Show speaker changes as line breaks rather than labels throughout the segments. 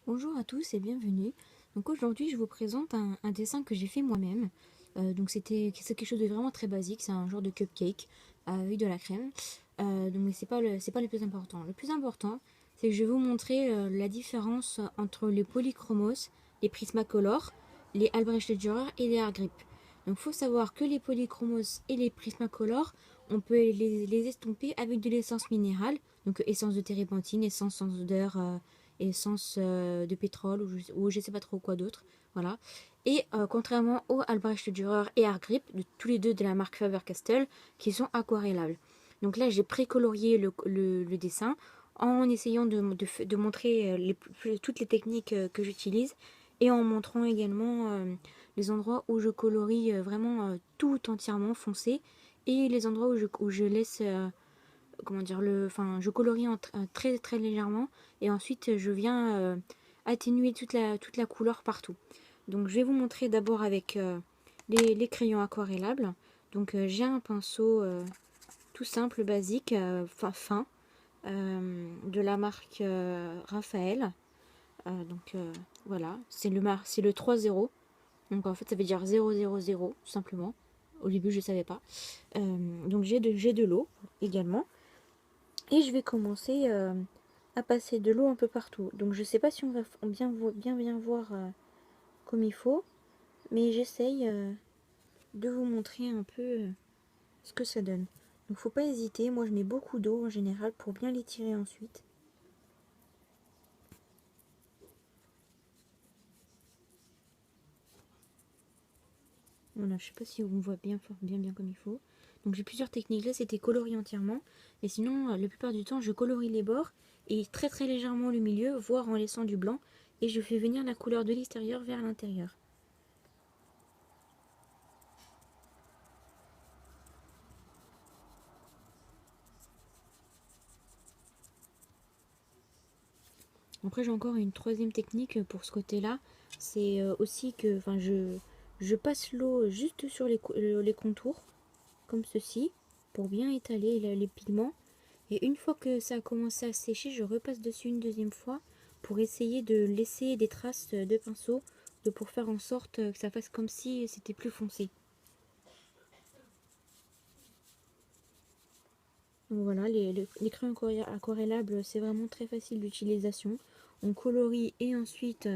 Bonjour à tous et bienvenue. Donc aujourd'hui je vous présente un dessin que j'ai fait moi-même. C'est quelque chose de vraiment très basique, c'est un genre de cupcake avec de la crème. Mais c'est pas le plus important. Le plus important, c'est que je vais vous montrer la différence entre les polychromos, les Prismacolor, les Albrecht Dürer et les Art Grip. Donc il faut savoir que les polychromos et les Prismacolor, on peut les estomper avec de l'essence minérale, donc essence de térébenthine, essence d'odeur, essence de pétrole ou je sais pas trop quoi d'autre. Voilà. Et contrairement aux Albrecht Dürer et Art Grip, tous les deux de la marque Faber-Castell, qui sont aquarellables. Donc là, j'ai précolorié le dessin en essayant de montrer toutes les techniques que j'utilise et en montrant également les endroits où je colorie vraiment tout entièrement foncé et les endroits où je laisse comment dire, je colorie très très légèrement et ensuite je viens atténuer toute la couleur partout. Donc je vais vous montrer d'abord avec les crayons aquarellables. Donc j'ai un pinceau tout simple, basique, fin, de la marque Raphaël. Voilà, c'est le 3-0. Donc en fait ça veut dire 000 tout simplement. Au début je ne savais pas. Donc j'ai de l'eau également. Et je vais commencer à passer de l'eau un peu partout. Donc je sais pas si on va bien voir comme il faut, mais j'essaye de vous montrer un peu ce que ça donne. Donc faut pas hésiter, moi je mets beaucoup d'eau en général pour bien l'étirer ensuite. Voilà, je sais pas si on voit bien comme il faut. Donc j'ai plusieurs techniques. Là c'était colorier entièrement, et sinon la plupart du temps je colorie les bords et très très légèrement le milieu, voire en laissant du blanc, et je fais venir la couleur de l'extérieur vers l'intérieur. Après, j'ai encore une troisième technique pour ce côté-là. C'est aussi que je passe l'eau juste sur les contours, comme ceci, pour bien étaler les pigments. Et une fois que ça a commencé à sécher, je repasse dessus une deuxième fois pour essayer de laisser des traces de pinceau, pour faire en sorte que ça fasse comme si c'était plus foncé. Donc voilà, les crayons aquarellables, c'est vraiment très facile d'utilisation. On colorie et ensuite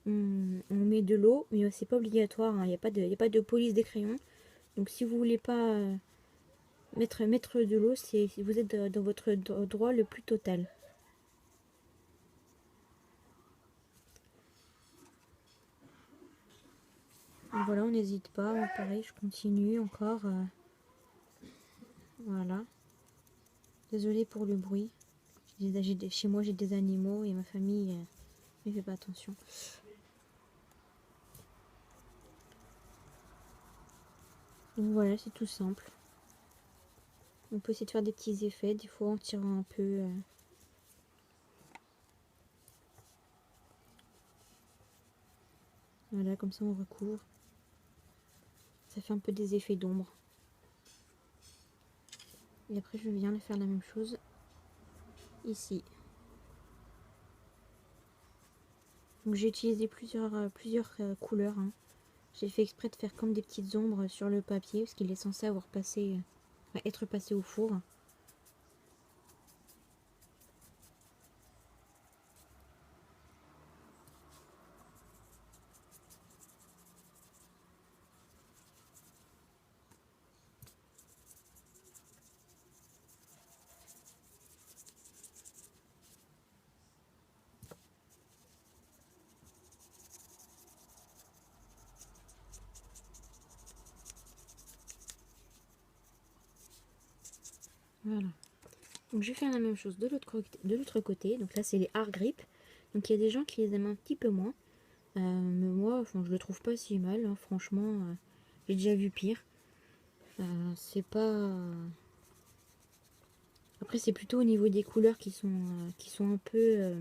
on met de l'eau, mais c'est pas obligatoire, hein. Il y a pas de police des crayons. Donc si vous voulez pas mettre de l'eau, si vous êtes dans votre droit le plus total. Donc voilà, on n'hésite pas. Pareil, je continue encore. Voilà. Désolée pour le bruit. Chez moi, j'ai des animaux et ma famille ne fait pas attention. Donc voilà, c'est tout simple. On peut essayer de faire des petits effets, des fois en tirant un peu. Voilà, comme ça on recouvre. Ça fait un peu des effets d'ombre. Et après, je viens de faire la même chose ici. Donc j'ai utilisé plusieurs couleurs, hein. J'ai fait exprès de faire comme des petites ombres sur le papier parce qu'il est censé être passé au four. Voilà. Donc je vais faire la même chose de l'autre côté. Donc là c'est les Art Grip. Donc il y a des gens qui les aiment un petit peu moins. Mais moi, je le trouve pas si mal, hein. Franchement, j'ai déjà vu pire. C'est pas. Après, c'est plutôt au niveau des couleurs qui sont un peu.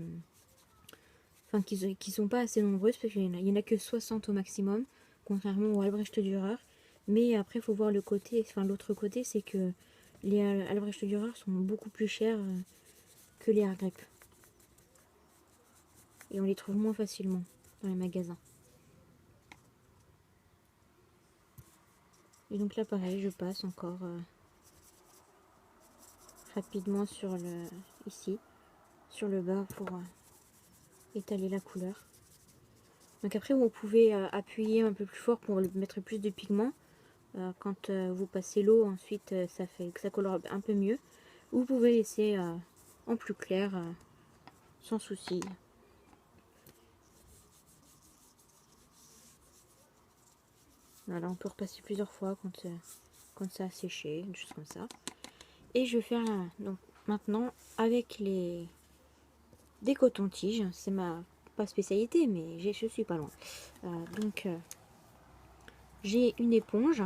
Qui sont pas assez nombreuses, parce qu'il y en a que 60 au maximum, contrairement au Albrecht Dürer. Mais après, il faut voir l'autre côté, c'est que les Albrecht Dürer sont beaucoup plus chers que les Art Grip. et on les trouve moins facilement dans les magasins. Et donc là pareil, je passe encore rapidement sur ici, sur le bas pour étaler la couleur. Donc après vous pouvez appuyer un peu plus fort pour mettre plus de pigments. Quand vous passez l'eau, ensuite ça fait que ça colore un peu mieux. Vous pouvez laisser en plus clair sans souci. Voilà, on peut repasser plusieurs fois quand ça a séché, des choses comme ça. Et je vais faire donc maintenant avec des cotons-tiges. C'est ma pas spécialité, mais je suis pas loin. Donc j'ai une éponge,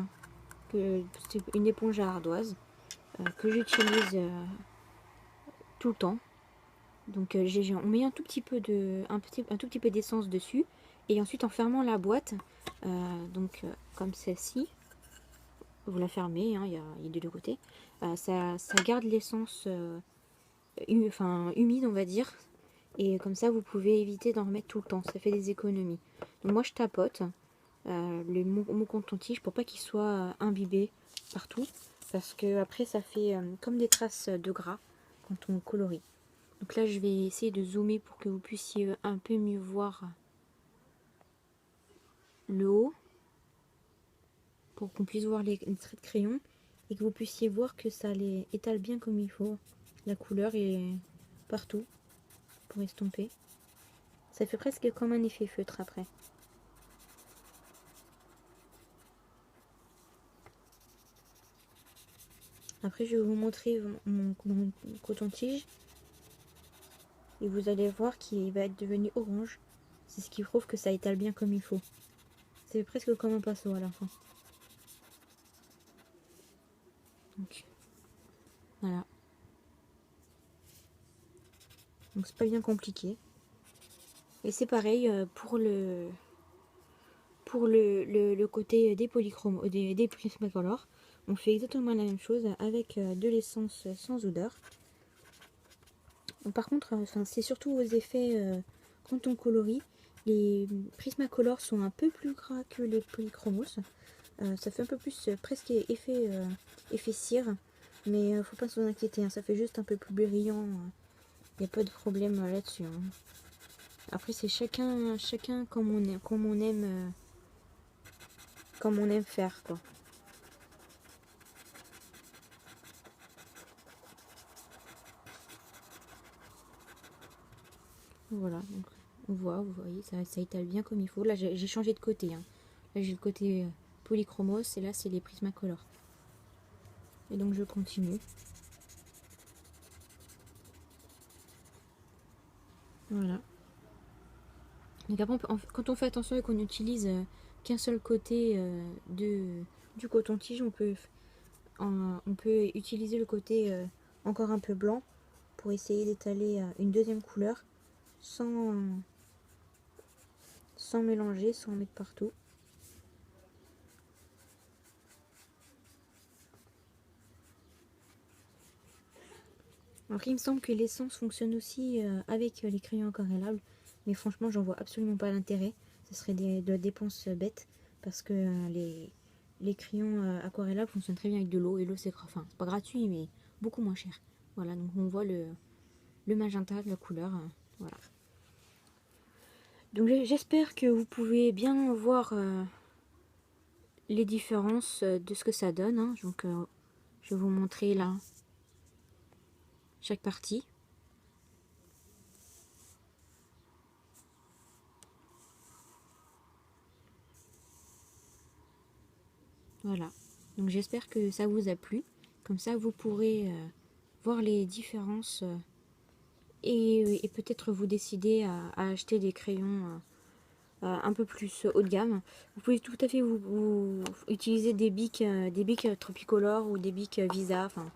c'est une éponge à ardoise que j'utilise tout le temps. Donc on met un tout petit peu d'essence dessus et ensuite en fermant la boîte, comme celle-ci, vous la fermez, hein, il y a des deux côtés, ça garde l'essence humide on va dire, et comme ça vous pouvez éviter d'en remettre tout le temps, ça fait des économies. Donc moi je tapote mon coton-tige pour pas qu'il soit imbibé partout, parce que après ça fait comme des traces de gras quand on colorie. Donc là, je vais essayer de zoomer pour que vous puissiez un peu mieux voir le haut, pour qu'on puisse voir les traits de crayon et que vous puissiez voir que ça les étale bien comme il faut. La couleur est partout pour estomper. Ça fait presque comme un effet feutre après. Après, je vais vous montrer mon coton-tige et vous allez voir qu'il va être devenu orange. C'est ce qui prouve que ça étale bien comme il faut. C'est presque comme un pinceau à la fin. Donc, voilà. Donc c'est pas bien compliqué. Et c'est pareil pour le côté des polychromos, des Prismacolor. On fait exactement la même chose avec de l'essence sans odeur. Par contre, c'est surtout aux effets quand on colorie. Les Prismacolor sont un peu plus gras que les polychromos. Ça fait un peu plus presque effet cire. Mais faut pas s'en inquiéter, hein, ça fait juste un peu plus brillant. Il n'y a pas de problème là-dessus. Hein. Après, c'est chacun comme on aime faire, quoi. Voilà, donc vous voyez, ça étale bien comme il faut. Là, j'ai changé de côté. Hein. Là, j'ai le côté polychromos et là, c'est les Prismacolor. Et donc, je continue. Voilà. Donc après, quand on fait attention et qu'on n'utilise qu'un seul côté du coton-tige, on peut utiliser le côté encore un peu blanc pour essayer d'étaler une deuxième couleur sans, sans mélanger, sans en mettre partout. Alors il me semble que l'essence fonctionne aussi avec les crayons aquarellables, mais franchement j'en vois absolument pas l'intérêt. Ce serait de la dépense bête parce que les crayons aquarellables fonctionnent très bien avec de l'eau et l'eau c'est pas gratuit mais beaucoup moins cher. Voilà, donc on voit le magenta, la couleur, voilà. Donc j'espère que vous pouvez bien voir les différences de ce que ça donne. Hein. Donc je vais vous montrer là chaque partie. Voilà, donc j'espère que ça vous a plu. Comme ça, vous pourrez voir les différences et peut-être vous décider à acheter des crayons un peu plus haut de gamme. Vous pouvez tout à fait vous utiliser des bics Tricolor ou des bics Visa, enfin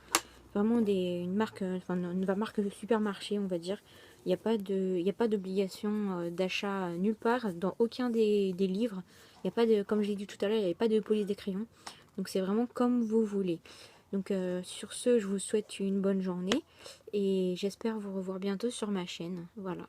vraiment une marque de supermarché, on va dire. Il n'y a pas d'obligation d'achat nulle part, dans aucun des livres. Il n'y a pas de, comme je l'ai dit tout à l'heure, il n'y a pas de police des crayons. Donc c'est vraiment comme vous voulez. Donc sur ce, je vous souhaite une bonne journée et j'espère vous revoir bientôt sur ma chaîne. Voilà.